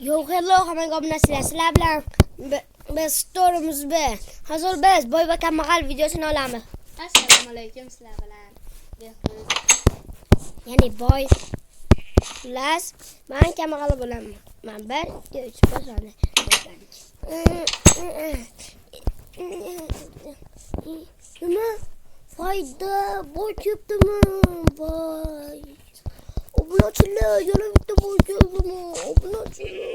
Yo'q, hello, hammaga obunachilar. Sizlar bilan biz storyimiz hozir biz boy va kambag'al videosini olamiz. Assalomu alaykum, sizlar bilan Behruz. Ya'ni boy plus men kambag'al bo'laman. Men 1 2 3 boshladik. Nima foyda boy ketdimi? Boy. Obunachilar, yana bitta boy keldimi? Obunachilar.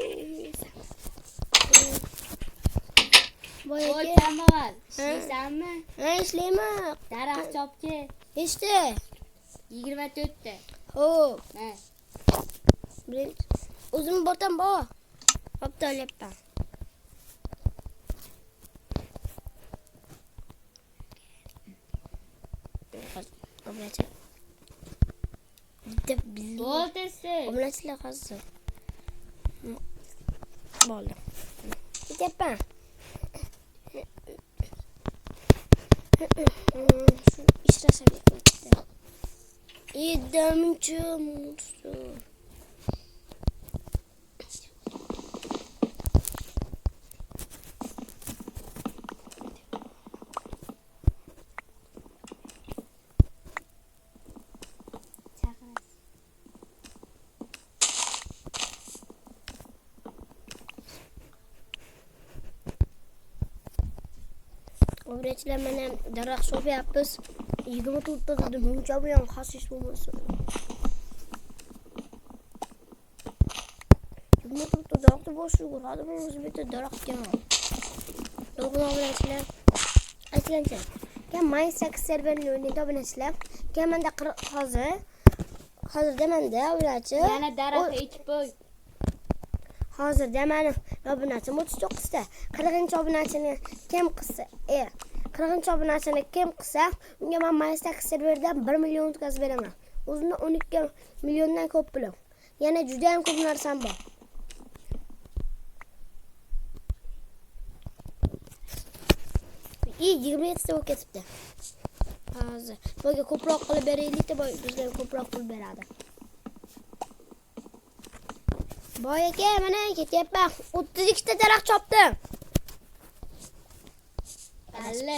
Voy kambag'al, ishlaysanmi? Ha, ishlayman. Daraxt chopki. Ishda. 24 ta. Xo'p. Ha. Birinchi o'zim botam bor. Bo'pti, olyapman. Obunachi. Bo'ldi. Obunachilar hozir. Bo'ldi. Ketyapman. İşte bitti. İdamcım. Obunachilar mana daraxt chopyapmiz. 24 ta dedim, buncha bu ham xasis bo'lmasa. 24 ta daraxtni boshqa ko'radi, biz bitta daraxtga. To'g'ri obunachilar. Aytgancha. Kim Minecraft serverini o'ynaydi obunachilar. Kim menda hozirda menda obunachi. Yana daraxt ekib qo'y. Hozirda meni obunachim 39 ta. 40-obunachini kim qilsa, 40-obunachini kim qilsa, unga men Minecraft serverdan 1 million o'tkazib beraman. O'zimda 12 milliondan ko'p pulim. Yana juda ham ko'p narsam bor. И 27 ta ketibdi. Hozir boyga ko'proq qilib beraylik-da, boy bizga ko'proq pul beradi. Boy aka, mana ketyapman. 32 ta daraxt chopdim. Alle.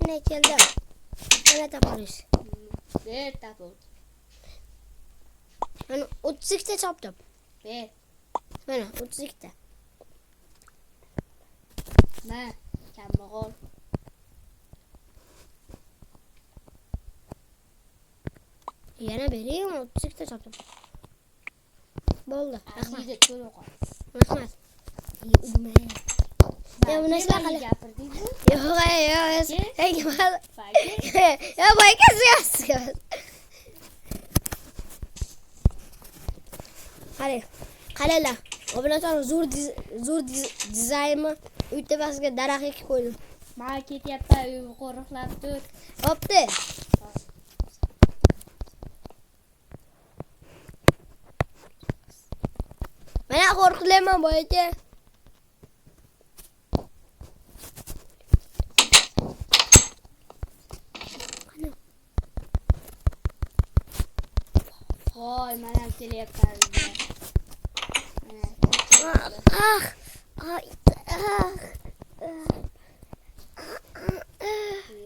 Ne keldim. Mana taparish. Ber tapur. Mana 32 ta chopdim. Ber. Mana 32 ta. Ma, kambag'al. Yana bering, 32 ta chopdim. Bo'ldi. Rahmat. Azizga to'la qol. Rahmat. Umay. Ya buni ishla qilib gapirdingiz? Yo'q, ey, nima? Fayda. Ya boy kasiyasiz. Qaranglar. Obunachilar zo'r dizaynmi? Uyda basiga daraxt ekib qo'ydim. Men ketyapman, uy qo'riqlab tur. Bo'pti. Mana qo'rqilayman boy aka. Voy, mana kelyapman.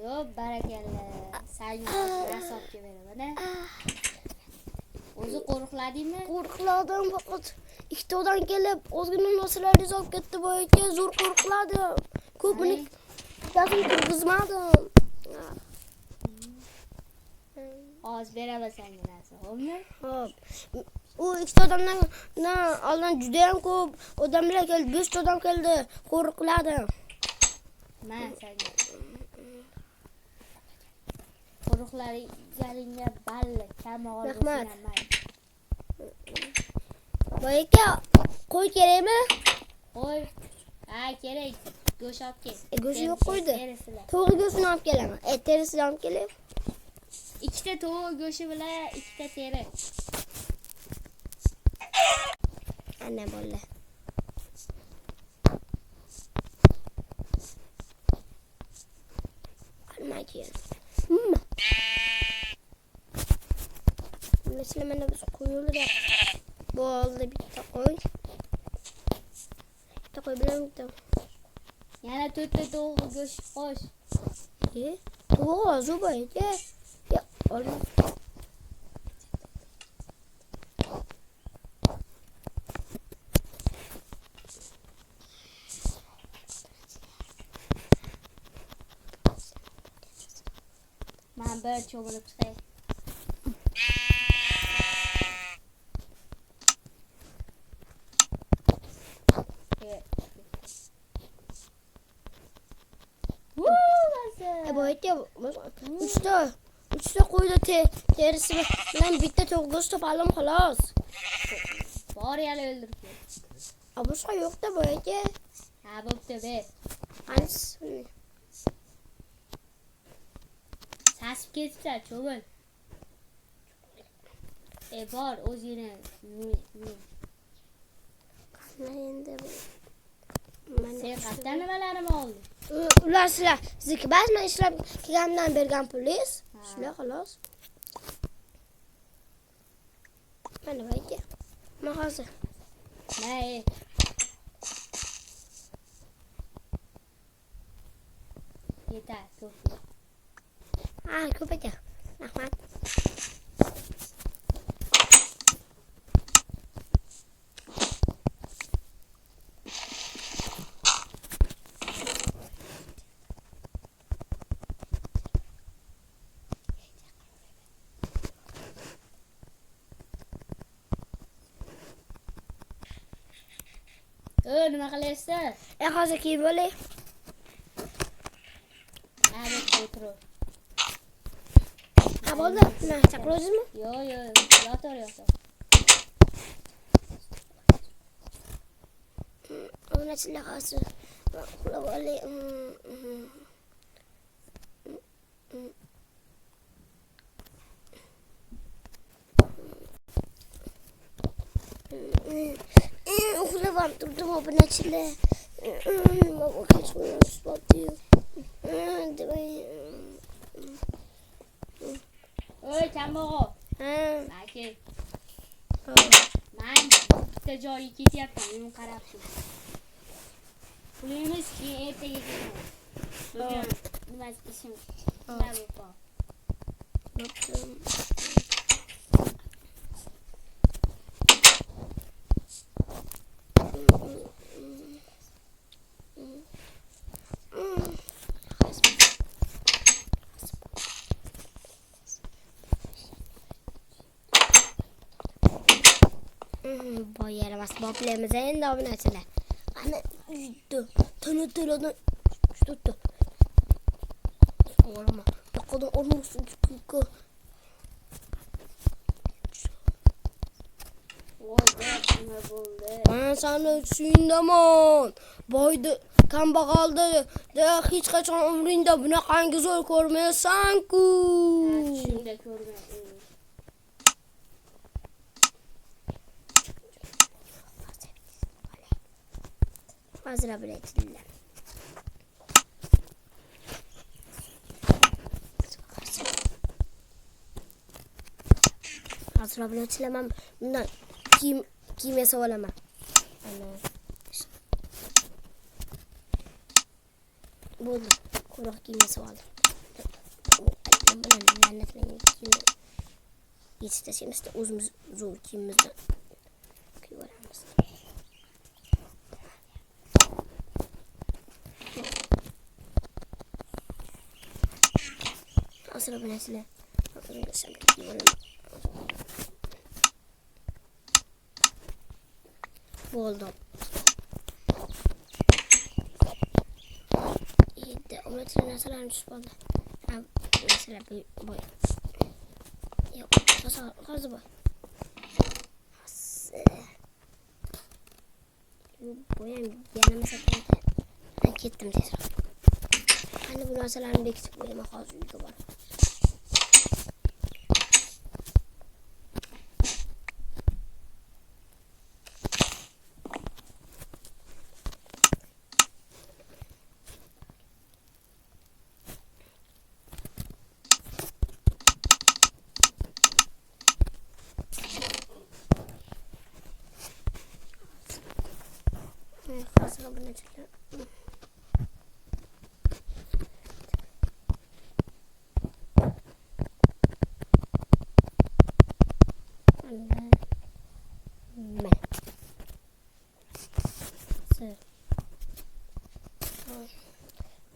Yo, barakalla. Sayni rasobga beraman. O'zi qo'riqladingmi? Qo'rqladim faqat ikkita odam kelib ozgina narsalarni olib ketdi boy aka. Zo'r qo'rqladim. Ko'pini dafn qilgizmadim. Oz beraman senga narsa, xo'pmi? Xo'p. U ikkita odamdan oldin juda ham ko'p odamlar keldi. 5 ta odam keldi. Qo'rqladim. Men senga qo'riqlaringga balli, kambag'al Rahmat. bo'lsin. Boy aka, qo'y kerakmi? Qo'y. Ha, kerak. Go'sht olib kel. Go'sht yo'q qo'ydi. Terisilar. To'g'ri go'shtini olib kelaman. Terisini olib kelay. Ikkita tovuq go'shti bilan ikkita teri. Ana bo'ldi. Mesela ben de biz koyulur ya. Bu oldu bitti koy. Bitti koy bilen bitti. Yana to'rtta tovuq go'sht qo'sh. To'g'ri zo'baydi. Ya olma. Men bir cho'g'ilib chiqay. Boyaydı ya. Üçte koydu terisi bilen bitti to'g'ri go'sht topalım xolos. Bor yana o'ldirib. Boshqa yo'q-da boyaydı. Ha, bo'pti, ber. Anis. Sasib ketibsan, cho'g'il. Bor, o'zingni. Endi Sen qayerdan nimalarim olding? ular sizlar sizniki bas men ishlab kelganimdan bergan pulingiz. Shular xolos. Mana boyaydı. Men hozir. Ne? Yeter, ko'p. Ko'p ekan. Rahmat. Nima qilyapsan? Hozir kiyib olay. Ha, deb tur. Bo'ldi. Nima chaqirasizmi? Yo'q, yotar. Ona sizlar hozir qilib olay. Uxlavam turdim obunachilar. Baba kechqurun uxlabdi. Oy, kambag'al. Aka. Men bitta joyga ketyapman, men qarab tur. Pulimiz keyin ertaga keladi. Bugun nima ishim? Nima bo'pti? Boyaramas boplaymiz endi obunachilar. Ana uydi. Tana tutdi. Olma. Yoqadan olmoqsin ku. Voy, nima bo'ldi? Men seni tushundaman. Boydi, kambag'aldi. Hech qachon umringda bunaqangi zo'r ko'rmaysan-ku. Shunda ko'rgan. Hozir bilaydilar. Hozir bilaydilar. Men bundan kiyim yasab olaman. Bo'ldi. Ko'roq kiyim yasab oldim. Ben bilan la'natlangan kiyimni yetishtirishimizda o'zimiz zo'r kiyimimizdan kiyib olamiz. Asla bilasizlar. Bo'ldi. Endi ularga narsalarni tushib oldi. Narsalar boy. Yo'q, hozir boy. Boyam yanamasa kerak. Ben ketdim tezroq. Qani bu narsalarni bekitib qo'yaman hozir uyga borib. Hozir obunachilar.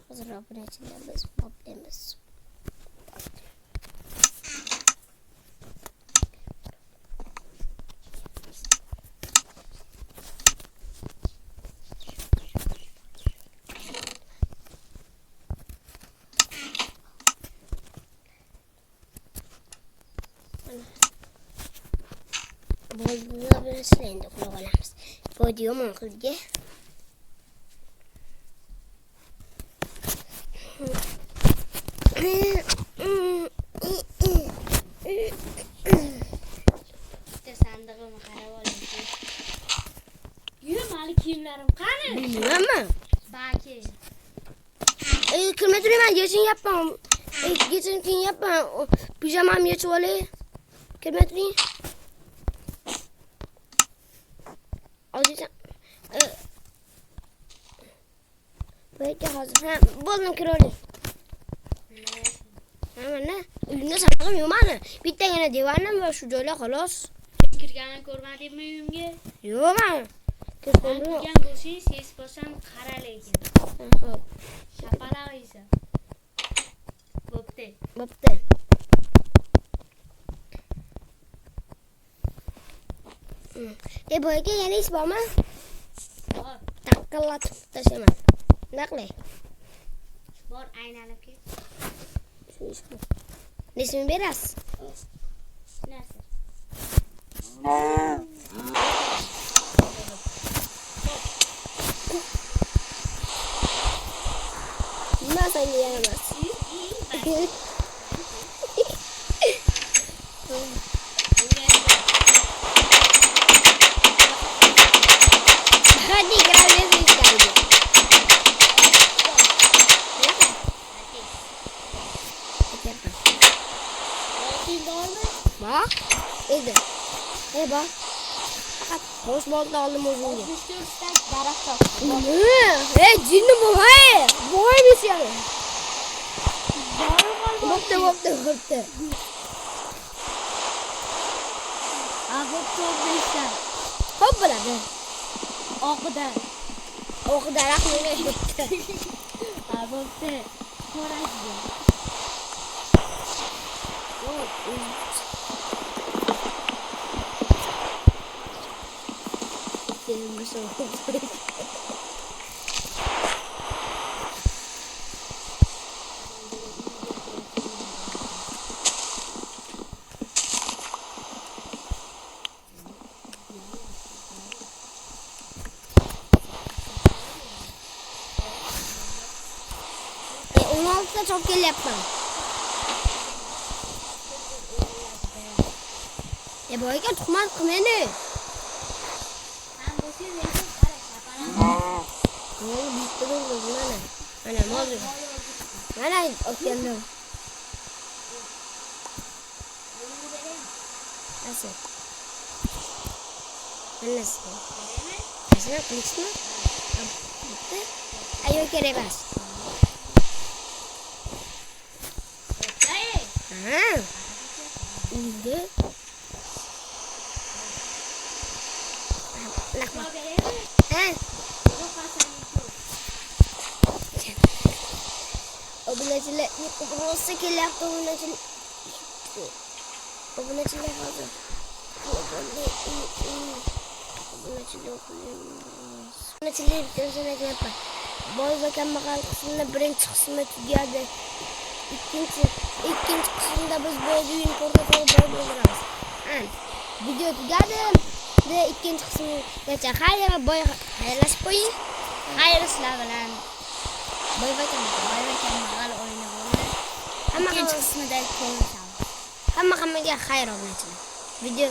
Hozir obunachilar biz boplaymiz. Boyunca böyle silendi kulağımız. Bu diyor mu kızge? İşte sandığımı qarab olayım. Yürü mali kiyimlerim qani? Bilmem mi? Baki. Kırma durayım, geçin yapmam. Geçin kin yapmam. Pijamam geçip olayım. Kırma durayım. Alacağım. Böyle hazır. Ha, buldum kiroli. Hemen ne? Ülünde sanırım yumanı. Bitti yine divanım var şu joyla xolos. Kirgani ko'rmadingmi uyimga? Yo'q men. Kirgan bo'lsang, ses bo'lsam qara lekin. Xo'p. Shapaloq yeysan. Bo'pti. Bo'pti. Boyga yana ish bormi? Bor. Taqillatib tashlaman. Naqli. Bor aylanib ket. Shu ish bu. Nesini berasiz? Narsa. Nima senga yaramas? Hadi gel biz geldik. Bak. Edi. Bak. Hoş bulduk aldım özünü. Cinni bu hay. Bu hay bir şey. Boptu. Hop buladı. O kadar aklına gitti. Senin bu soğuk. Çok gel yapma. Boyga tuhmat qilmaydi. Bitta mana. Mana mo'zi. Mana o'tgandim. Nasıl? Nasıl? Nasıl qilishmi? Bitta. Ayo kerak emas. Ha. Uydu. Ha. Obunachilar rosa kelyapti obunachilar. Obunachilar hozir. Obunachilar bittasidan aytyapman. Boy va kambag'al qismini birinchi qismi tugadi. İkinci kısımda biz böyle oyun portafol böyle oluruz. Video tugadi. Ve ikinci kısmı geçer. Hayır boy hayırlaşıp koyayım. Hayır sizler bilen. Boy ve kambag'al oyunu bo'ldi. İkinci kısmı da ko'rishamiz. Hamma hammaga xayr obunachilar. Video